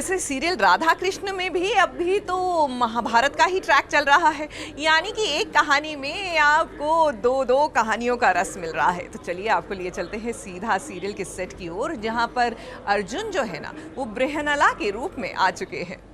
वैसे सीरियल राधा कृष्ण में भी अभी तो महाभारत का ही ट्रैक चल रहा है, यानी कि एक कहानी में आपको दो दो कहानियों का रस मिल रहा है। तो चलिए आपको लिए चलते हैं सीधा सीरियल के सेट की ओर, जहां पर अर्जुन जो है ना वो बृहनला के रूप में आ चुके हैं।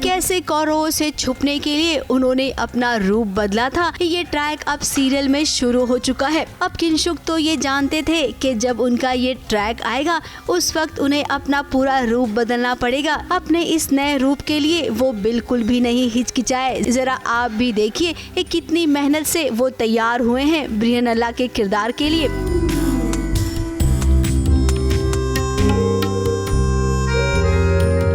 कैसे कौरवों से छुपने के लिए उन्होंने अपना रूप बदला था, ये ट्रैक अब सीरियल में शुरू हो चुका है। अब किंशुक तो ये जानते थे कि जब उनका ये ट्रैक आएगा उस वक्त उन्हें अपना पूरा रूप बदलना पड़ेगा। अपने इस नए रूप के लिए वो बिल्कुल भी नहीं हिचकिचाए। जरा आप भी देखिए कितनी मेहनत से वो तैयार हुए हैं बृहनला के किरदार के लिए।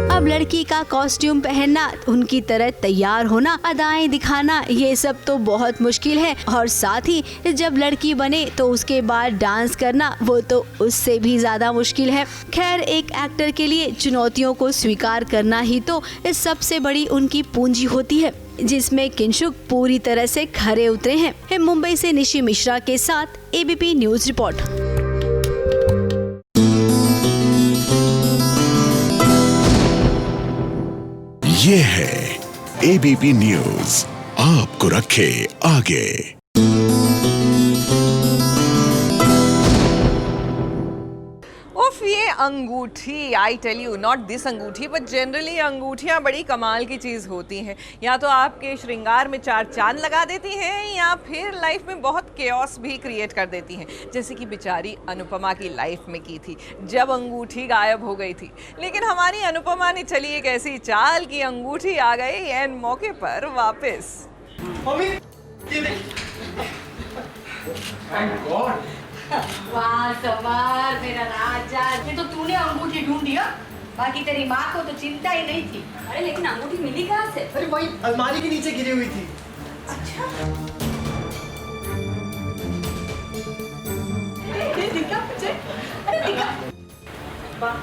अब लड़की का कॉस्ट्यूम पहनना, उनकी तरह तैयार होना, अदाएं दिखाना, ये सब तो बहुत मुश्किल है। और साथ ही जब लड़की बने तो उसके बाद डांस करना, वो तो उससे भी ज्यादा मुश्किल है। खैर, एक एक्टर के लिए चुनौतियों को स्वीकार करना ही तो इस सबसे बड़ी उनकी पूंजी होती है, जिसमें किंशुक पूरी तरह से खरे उतरे हैं। मुंबई से निशी मिश्रा के साथ एबीपी न्यूज रिपोर्ट। ये है एबीपी न्यूज, आपको रखे आगे। ये अंगूठी, I tell you, not this अंगूठी बट जनरली अंगूठियाँ बड़ी कमाल की चीज़ होती हैं। या तो आपके श्रृंगार में चार चांद लगा देती हैं या फिर लाइफ में बहुत केओस भी क्रिएट कर देती हैं, जैसे कि बेचारी अनुपमा की लाइफ में की थी जब अंगूठी गायब हो गई थी। लेकिन हमारी अनुपमा ने चली एक ऐसी चाल की अंगूठी आ गई एंड मौके पर वापस। वाह सवार मेरा राजा, ये तो तूने अंगूठी ढूंढी है, बाकी तेरी माँ को तो चिंता ही नहीं थी। अरे लेकिन अंगूठी मिली कहाँ से? अरे वही अलमारी के नीचे गिरी हुई थी। अच्छा, अरे दिखा मुझे, अरे दिखा। वाह,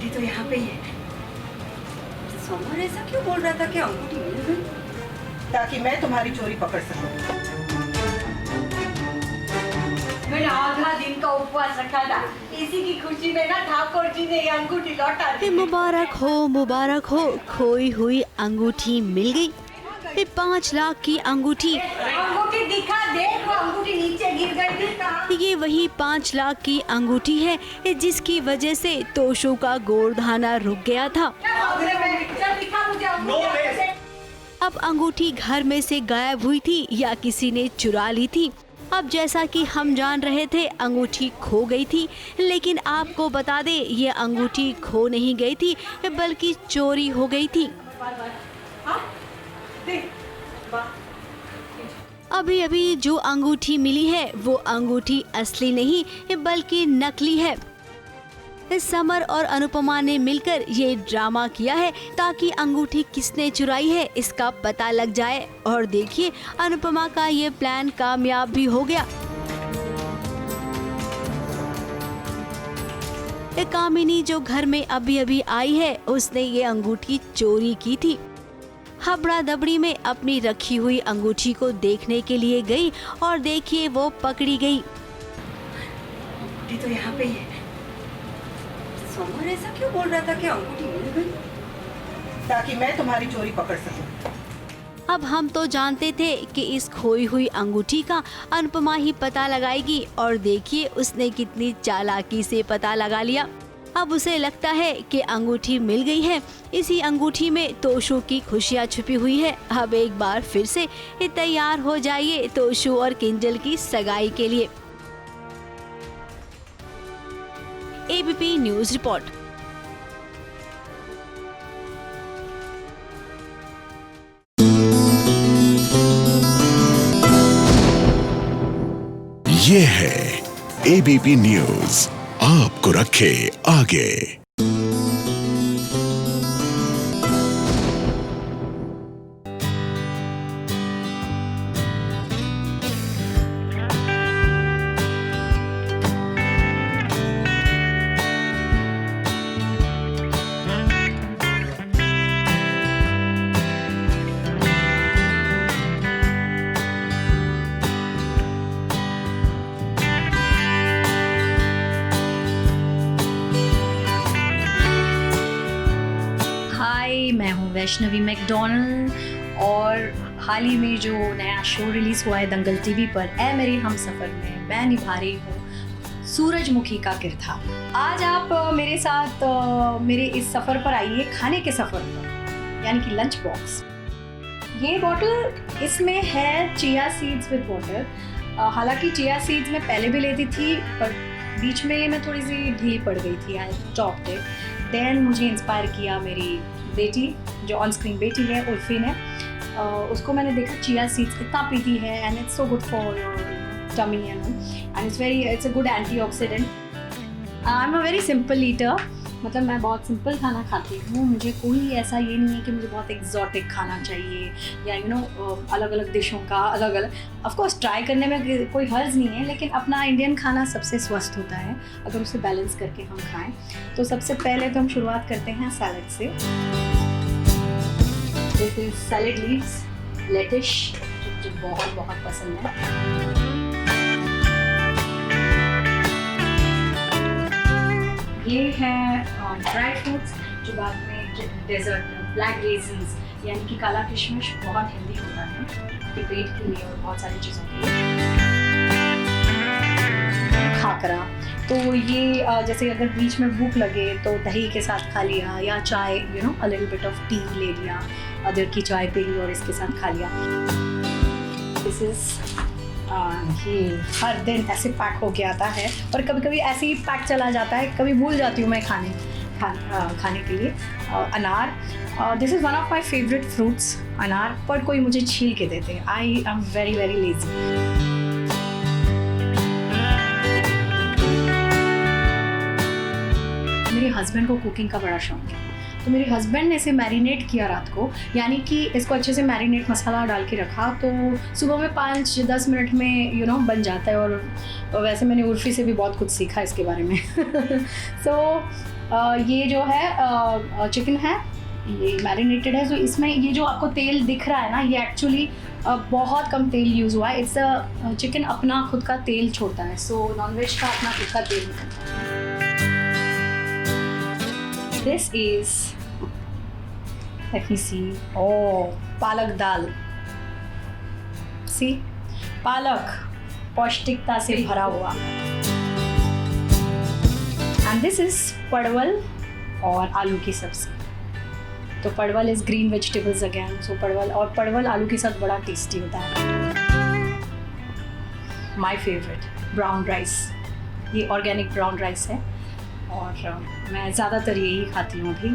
तो यहाँ पे ही है। समर ऐसा क्यों बोल रहा था कि अंगूठी मिल गई? ताकि मैं तुम्हारी चोरी पकड़ सकूं। मैंने आधा दिन का उपवास रखा था, इसी की खुशी में ना ठाकुर जी ने ये अंगूठी लौटा दी। मुबारक हो, खोई हुई अंगूठी मिल गई। 5 लाख की अंगूठी दिखा, देख वो अंगूठी नीचे गिर गई थी कहाँ? ये वही 5 लाख की अंगूठी है जिसकी वजह से तोशु का गोरधाना रुक गया था। अब अंगूठी घर में से गायब हुई थी या किसी ने चुरा ली थी। अब जैसा कि हम जान रहे थे अंगूठी खो गई थी, लेकिन आपको बता दे ये अंगूठी खो नहीं गई थी बल्कि चोरी हो गई थी। अभी अभी जो अंगूठी मिली है वो अंगूठी असली नहीं बल्कि नकली है। समर और अनुपमा ने मिलकर ये ड्रामा किया है ताकि अंगूठी किसने चुराई है इसका पता लग जाए। और देखिए अनुपमा का ये प्लान कामयाब भी हो गया। कामिनी जो घर में अभी अभी आई है उसने ये अंगूठी चोरी की थी। हबड़ा दबड़ी में अपनी रखी हुई अंगूठी को देखने के लिए गई और देखिए वो पकड़ी गई। अंगूठी तो यहाँ पे ही है। समर ऐसा क्यों बोल रहा था कि अंगूठी मिल गई? ताकि मैं तुम्हारी चोरी पकड़ सकूं। अब हम तो जानते थे कि इस खोई हुई अंगूठी का अनुपमा ही पता लगाएगी, और देखिए उसने कितनी चालाकी से पता लगा लिया। अब उसे लगता है कि अंगूठी मिल गई है। इसी अंगूठी में तोशु की खुशियाँ छुपी हुई है। अब एक बार फिर से तैयार हो जाइए तोशु और किंजल की सगाई के लिए। ABP news report. ये है एबीपी न्यूज, आपको रखे आगे। मैं हूँ वैष्णवी मैकडोनल्ड और हाल ही में जो नया शो रिलीज़ हुआ है दंगल टीवी पर, ऐ मेरे हमसफ़र में मैं निभा रही हूँ सूरजमुखी का किरदार। आज आप मेरे साथ मेरे इस सफ़र पर आइए, खाने के सफ़र पर, यानी कि लंच बॉक्स। ये बॉटल, इसमें है चिया सीड्स विद वाटर। हालांकि चिया सीड्स मैं पहले भी लेती थी, पर बीच में मैं थोड़ी सी ढीली पड़ गई थी। I stopped it. देन मुझे इंस्पायर किया मेरी बेटी, जो ऑन स्क्रीन बेटी है, उर्फी ने। उसको मैंने देखा चिया सीड्स कितना पीती है, and it's so good for tummy and it's a good antioxidant. I am a very simple eater, मतलब मैं बहुत सिंपल खाना खाती हूँ। मुझे कोई ऐसा ये नहीं है कि मुझे बहुत एक्जॉटिक खाना चाहिए या अलग अलग डिशों का अलग अलग। ऑफकोर्स ट्राई करने में कोई हर्ज नहीं है, लेकिन अपना इंडियन खाना सबसे स्वस्थ होता है अगर उसे बैलेंस करके हम खाएं। तो सबसे पहले तो हम शुरुआत करते हैं सैलड से। दिस इज सैलड लीव्स, लेटिश, जो बहुत बहुत पसंद है। ये है ड्राई फ्रूट्स, जो बाद में डेजर्ट में ब्लैक रेजिन्स, यानी कि काला किशमिश, बहुत हेल्दी होता है पेट के लिए और बहुत सारी चीज़ों के लिए। खाकरा, तो ये जैसे अगर बीच में भूख लगे तो दही के साथ खा लिया, या चाय, a little bit of T ले लिया, अदरक की चाय पी ली और इसके साथ खा लिया। दिस इज ये हर दिन ऐसे पैक होके आता है, और कभी कभी ऐसे ही पैक चला जाता है, कभी भूल जाती हूँ मैं खाने के लिए। अनार, this is one of my favourite fruits, अनार, पर कोई मुझे छील के देते हैं। I am very very lazy. मेरे हस्बैंड को कुकिंग का बड़ा शौक है, तो मेरे हस्बैंड ने इसे मैरिनेट किया रात को, यानी कि इसको अच्छे से मैरिनेट मसाला डाल के रखा, तो सुबह में 5-10 मिनट में बन जाता है। और वैसे मैंने उर्फी से भी बहुत कुछ सीखा इसके बारे में। ये जो है चिकन है, ये मैरिनेटेड है। तो इसमें ये जो आपको तेल दिख रहा है ना, ये एक्चुअली बहुत कम तेल यूज़ हुआ है। इट्स चिकन अपना खुद का तेल छोड़ता है, सो नॉनवेज का अपना खुद का तेल निकलता है। This is, let me see, पालक दाल। See, पालक पौष्टिकता से भरा हुआ। And this is परवल और आलू की सब्जी। तो परवल इज ग्रीन वेजिटेबल्स अगेन, सो परवल आलू के साथ बड़ा टेस्टी होता है। माय फेवरेट ब्राउन राइस, ये ऑर्गेनिक ब्राउन राइस है और मैं ज़्यादातर यही खाती हूँ अभी।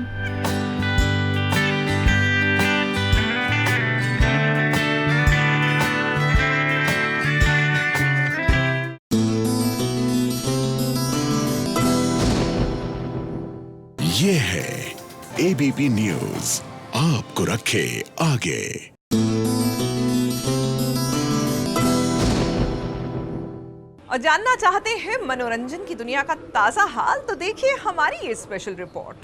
ये है एबीपी न्यूज, आपको रखे आगे। और जानना चाहते हैं मनोरंजन की दुनिया का ताजा हाल, तो देखिए हमारी ये स्पेशल रिपोर्ट।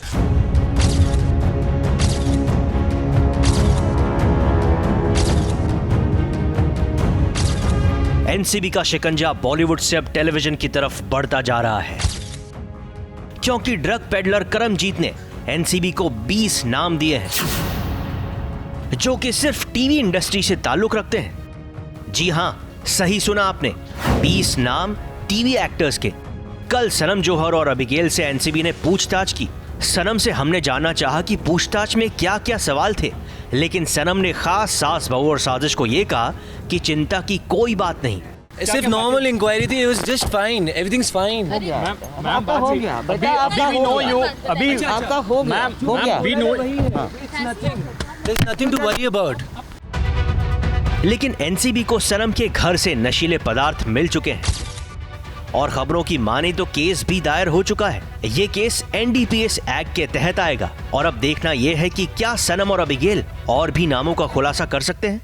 एनसीबी का शिकंजा बॉलीवुड से अब टेलीविजन की तरफ बढ़ता जा रहा है, क्योंकि ड्रग पेडलर करमजीत ने एनसीबी को 20 नाम दिए हैं। जो कि सिर्फ टीवी इंडस्ट्री से ताल्लुक रखते हैं। जी हाँ, सही सुना आपने, 20 नाम टीवी एक्टर्स के। कल सनम जौहर और अबिगेल से एनसीबी ने पूछताछ की। सनम से हमने जानना चाहा कि पूछताछ में क्या क्या सवाल थे, लेकिन सनम ने खास सास बहू और साजिश को ये कहा कि चिंता की कोई बात नहीं। सिर्फ नॉर्मल इंक्वायरी थी, it was just fine, everything's fine। आपका हो गया बेटा, आपका हो गया, अभी आपका हो गया, we know there's nothing to worry about। लेकिन एनसीबी को सनम के घर से नशीले पदार्थ मिल चुके हैं और खबरों की माने तो केस भी दायर हो चुका है। ये केस एनडीपीएस एक्ट के तहत आएगा और अब देखना यह है कि क्या सनम और अबिगेल और भी नामों का खुलासा कर सकते हैं।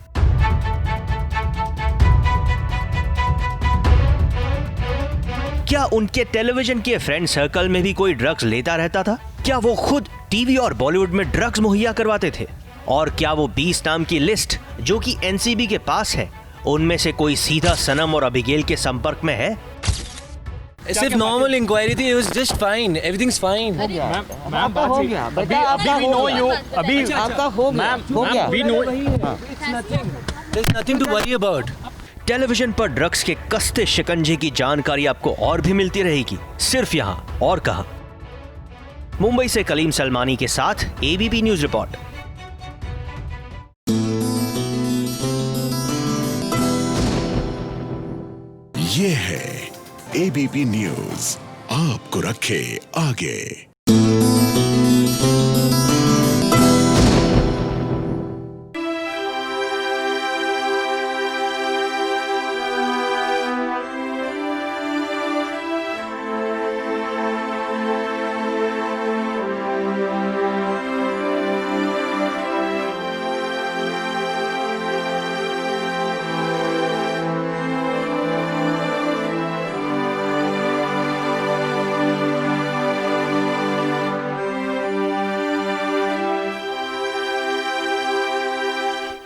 क्या उनके टेलीविजन के फ्रेंड सर्कल में भी कोई ड्रग्स लेता रहता था? क्या वो खुद टीवी और बॉलीवुड में ड्रग्स मुहैया करवाते थे? और क्या वो 20 नाम की लिस्ट जो कि एनसीबी के पास है, उनमें से कोई सीधा सनम और अबिगेल के संपर्क में है? सिर्फ नॉर्मल इंक्वायरी थी, it was just fine, everything's fine। आपका हो गया बेटा, आपका हो गया, अभी आपका हो गया, we know there's nothing to worry about। Television पर ड्रग्स के कस्ते शिकंजे की जानकारी आपको और भी मिलती रहेगी, सिर्फ यहाँ और कहाँ। मुंबई से कलीम सलमानी के साथ एबीपी न्यूज रिपोर्ट। ये है एबीपी न्यूज, आपको रखे आगे।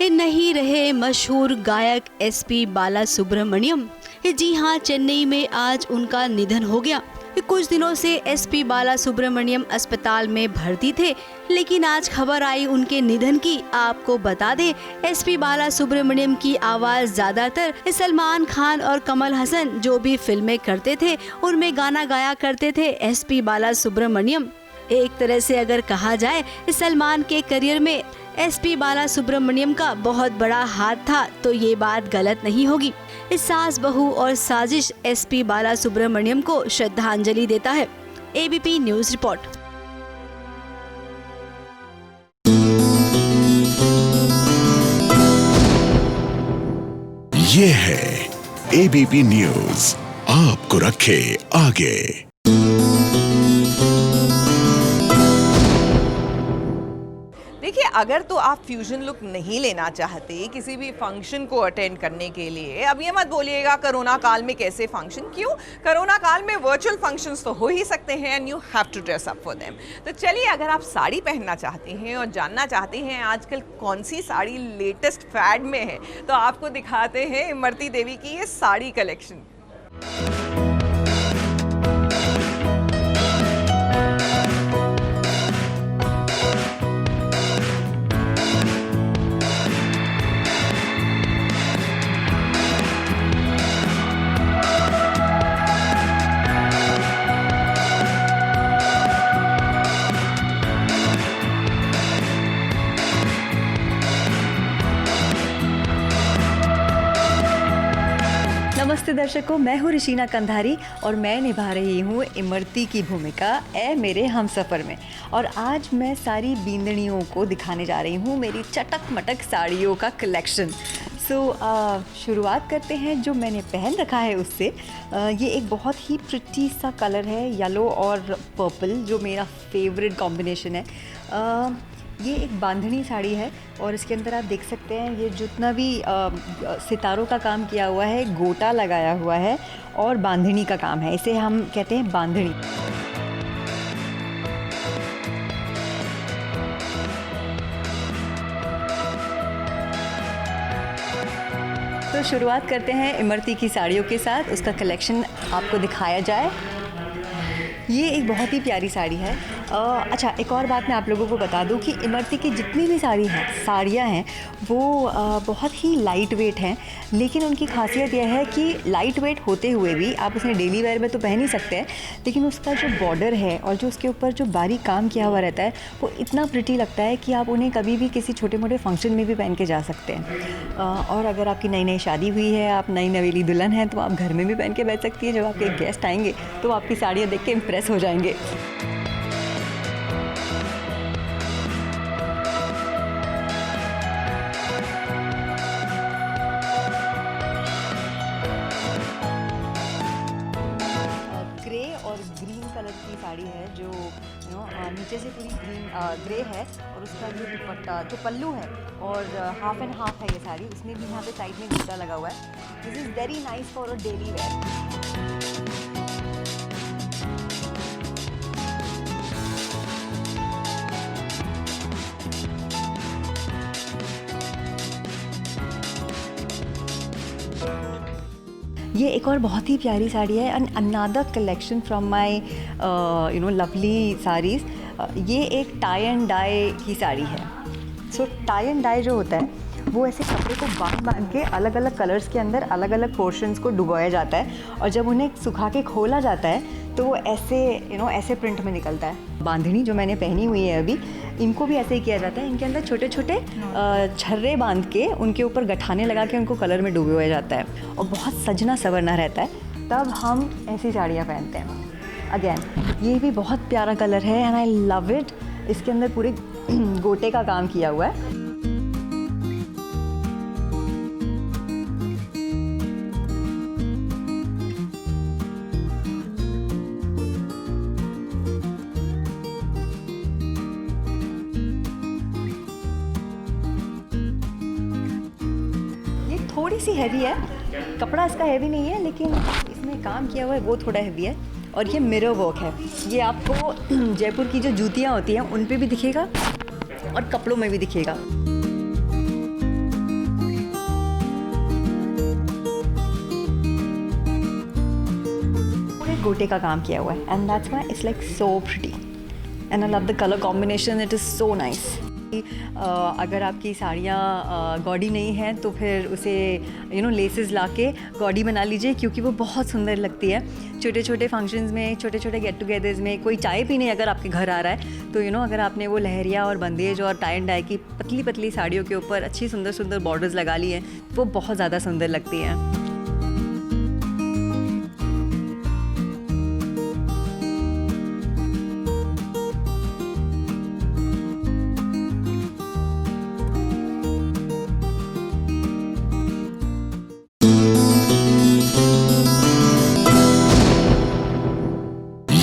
नहीं रहे मशहूर गायक एसपी बालासुब्रमण्यम। जी हाँ, चेन्नई में आज उनका निधन हो गया। कुछ दिनों से एसपी बालासुब्रमण्यम अस्पताल में भर्ती थे, लेकिन आज खबर आई उनके निधन की। आपको बता दें, एसपी बालासुब्रमण्यम की आवाज ज्यादातर सलमान खान और कमल हसन जो भी फिल्में करते थे उनमें गाना गाया करते थे एसपी बालासुब्रमण्यम। एक तरह से अगर कहा जाए, सलमान के करियर में एसपी बालासुब्रमण्यम का बहुत बड़ा हाथ था, तो ये बात गलत नहीं होगी। सास बहू और साजिश एसपी बालासुब्रमण्यम को श्रद्धांजलि देता है। ABP news report. ये है एबीपी न्यूज, आपको रखे आगे। देखिए, अगर तो आप फ्यूजन लुक नहीं लेना चाहते किसी भी फंक्शन को अटेंड करने के लिए, अब ये मत बोलिएगा कोरोना काल में कैसे फंक्शन। क्यों, कोरोना काल में वर्चुअल फंक्शंस तो हो ही सकते हैं and you have to dress up for them. तो चलिए, अगर आप साड़ी पहनना चाहते हैं और जानना चाहते हैं आजकल कौन सी साड़ी लेटेस्ट फैड में है, तो आपको दिखाते हैं इमरती देवी की ये साड़ी कलेक्शन। नमस्ते दर्शकों, मैं हूँ ऋषिना कंधारी और मैं निभा रही हूँ इमरती की भूमिका ए मेरे हमसफ़र में। और आज मैं सारी बींदड़ियों को दिखाने जा रही हूँ मेरी चटक मटक साड़ियों का कलेक्शन। शुरुआत करते हैं जो मैंने पहन रखा है उससे। ये एक बहुत ही प्रिटी सा कलर है, येलो और पर्पल, जो मेरा फेवरेट कॉम्बिनेशन है। ये एक बांधनी साड़ी है और इसके अंदर आप देख सकते हैं ये जितना भी सितारों का काम किया हुआ है, गोटा लगाया हुआ है और बांधनी का काम है, इसे हम कहते हैं बांधनी। तो शुरुआत करते हैं इमरती की साड़ियों के साथ, उसका कलेक्शन आपको दिखाया जाए। ये एक बहुत ही प्यारी साड़ी है। अच्छा, एक और बात मैं आप लोगों को बता दूं कि इमरती की जितनी भी साड़ियाँ हैं वो बहुत ही लाइट वेट हैं, लेकिन उनकी खासियत यह है कि लाइट वेट होते हुए भी आप उसे डेली वेयर में तो पहन ही सकते हैं, लेकिन उसका जो बॉर्डर है और जो उसके ऊपर जो बारीक काम किया हुआ रहता है वो इतना प्रिटी लगता है कि आप उन्हें कभी भी किसी छोटे मोटे फंक्शन में भी पहन के जा सकते हैं। और अगर आपकी नई नई शादी हुई है, आप नई नवेली दुल्हन हैं, तो आप घर में भी पहन के बैठ सकती है। जब आपके गेस्ट आएंगे तो आपकी साड़ियाँ देख के इम्प्रेस हो जाएंगे। ग्रे और ग्रीन कलर की साड़ी है जो नीचे से पूरी ग्रे है और उसका जो दुपट्टा जो पल्लू है और हाफ एंड हाफ है ये साड़ी, उसमें भी यहाँ पे साइड में गोटा लगा हुआ है। This is very nice for a daily wear. ये एक और बहुत ही प्यारी साड़ी है, and another collection from my lovely saris. ये एक टाई एंड डाई की साड़ी है। सो टाई एंड डाई जो होता है वो ऐसे कपड़े को बांध के अलग अलग कलर्स के अंदर अलग अलग पोर्शंस को डुबोया जाता है, और जब उन्हें सुखा के खोला जाता है तो वो ऐसे ऐसे प्रिंट में निकलता है। बांधनी जो मैंने पहनी हुई है अभी, इनको भी ऐसे ही किया जाता है। इनके अंदर छोटे छोटे छर्रे बांध के उनके ऊपर गठाने लगा के उनको कलर में डुबोया जाता है और बहुत सजना संवरना रहता है, तब हम ऐसी साड़ियाँ पहनते हैं। अगेन ये भी बहुत प्यारा कलर है एंड आई लव इट। इसके अंदर पूरे गोटे का काम किया हुआ है। थोड़ी सी हैवी है, कपड़ा इसका हैवी नहीं है, लेकिन इसमें काम किया हुआ है वो थोड़ा हैवी है। और ये मिरर वर्क है, ये आपको जयपुर की जो जूतियाँ होती हैं उन पे भी दिखेगा और कपड़ों में भी दिखेगा। पूरे गोटे का काम किया हुआ है and that's why it's like so pretty and I love the colour combination, it is so nice. अगर आपकी साड़ियाँ गॉडी नहीं हैं तो फिर उसे लेसेस लाके गॉडी बना लीजिए, क्योंकि वो बहुत सुंदर लगती है। छोटे छोटे फंक्शंस में, छोटे छोटे गेट टुगेदर्स में, कोई चाय पीने अगर आपके घर आ रहा है तो अगर आपने वो लहरिया और बंदेज और टाई एंड डाई की पतली पतली साड़ियों के ऊपर अच्छी सुंदर सुंदर बॉर्डर्स लगा ली हैं, वो बहुत ज़्यादा सुंदर लगती हैं।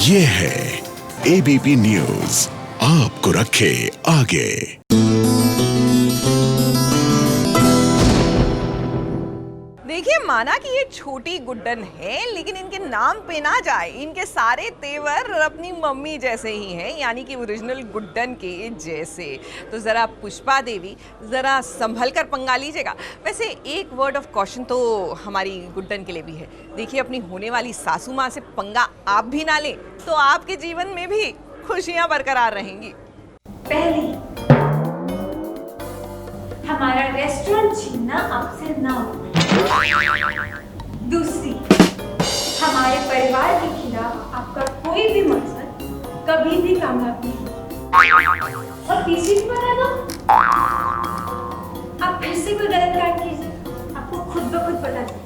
ये है एबीपी न्यूज़, आपको रखे आगे। देखिए, माना कि ये छोटी गुड्डन है, लेकिन इनके नाम पे ना जाए, इनके सारे तेवर अपनी मम्मी जैसे ही हैं, यानी कि ओरिजिनल गुड्डन के जैसे। तो ज़रा पुष्पा देवी, ज़रा संभल कर पंगा लीजिएगा। वैसे एक वर्ड ऑफ कॉशन तो हमारी गुड्डन के लिए भी है। देखिए, अपनी होने वाली सासू माँ से पंगा आप भी ना लें तो आपके जीवन में भी खुशियाँ बरकरार रहेंगी। पहली, हमारा रेस्टोरेंट छीनना आपसे ना हो। दूसरी, हमारे परिवार के खिलाफ आपका कोई भी मकसद कभी भी कामयाब नहीं। और तीसरी भी बता दो, आप फिर से कोई गलत काम कीजिए, आपको खुद ब खुद पता चल जाएगा।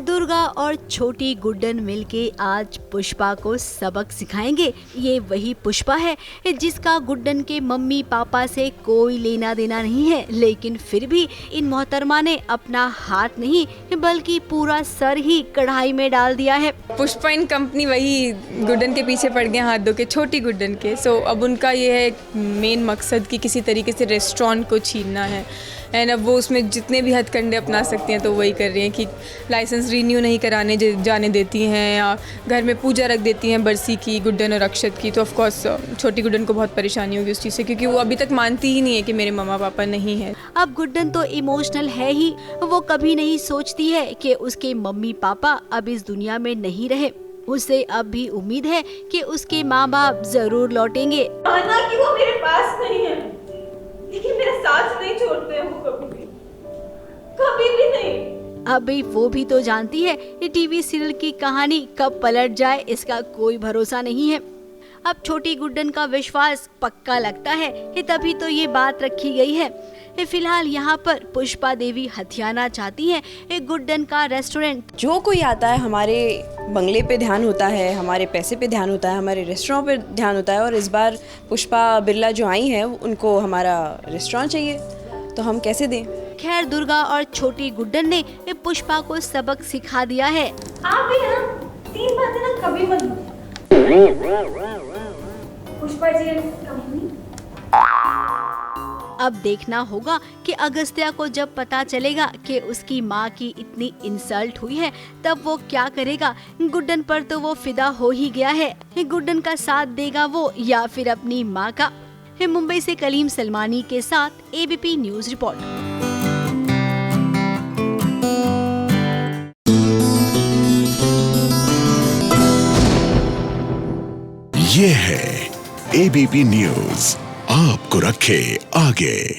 दुर्गा और छोटी गुड्डन मिलके आज पुष्पा को सबक सिखाएंगे। ये वही पुष्पा है जिसका गुड्डन के मम्मी पापा से कोई लेना देना नहीं है, लेकिन फिर भी इन मोहतरमा ने अपना हाथ नहीं बल्कि पूरा सर ही कढ़ाई में डाल दिया है। पुष्पा इन कंपनी वही गुड्डन के पीछे पड़ गए हाथ धो के, छोटी गुड्डन के। सो अब उनका ये है मेन मकसद कि किसी तरीके से रेस्टोरेंट को छीनना है, एंड अब वो उसमें जितने भी हथकंडे अपना सकती हैं तो वही कर रही हैं कि लाइसेंस रीन्यू नहीं कराने जाने देती हैं, या घर में पूजा रख देती हैं बरसी की, गुड्डन और अक्षत की। तो ऑफ कोर्स छोटी गुड्डन को बहुत परेशानी होगी उस चीज़ से, क्योंकि वो अभी तक मानती ही नहीं है कि मेरे मम्मा पापा नहीं हैं। अब गुड्डन तो इमोशनल है ही, वो कभी नहीं सोचती है कि उसके मम्मी पापा अब इस दुनिया में नहीं रहे। उसे अब भी उम्मीद है कि उसके माँ बाप जरूर लौटेंगे। माना कि वो मेरे पास नहीं है, लेकिन मेरा साथ नहीं छोड़ते हैं वो कभी भी नहीं। अभी वो भी तो जानती है ये टीवी सीरियल की कहानी कब पलट जाए इसका कोई भरोसा नहीं है। अब छोटी गुड्डन का विश्वास पक्का लगता है कि तभी तो ये बात रखी गई है। फिलहाल यहाँ पर पुष्पा देवी हथियाना चाहती है एक गुड्डन का रेस्टोरेंट। जो कोई आता है हमारे बंगले पे ध्यान होता है, हमारे पैसे पे ध्यान होता है, हमारे रेस्टोरेंट पे ध्यान होता है, और इस बार पुष्पा बिरला जो आई हैं उनको हमारा रेस्टोरेंट चाहिए, तो हम कैसे दें। खैर दुर्गा और छोटी गुड्डन ने पुष्पा को सबक सिखा दिया है। आप भी ना 3 बातें ना कभी मत बोलो। पुष्पा जी कहानी अब देखना होगा कि अगस्त्या को जब पता चलेगा कि उसकी माँ की इतनी इंसल्ट हुई है तब वो क्या करेगा। गुड्डन पर तो वो फिदा हो ही गया है, गुड्डन का साथ देगा वो या फिर अपनी माँ का। मुंबई से कलीम सलमानी के साथ एबीपी न्यूज रिपोर्ट। ये है एबीपी न्यूज, आपको रखे आगे।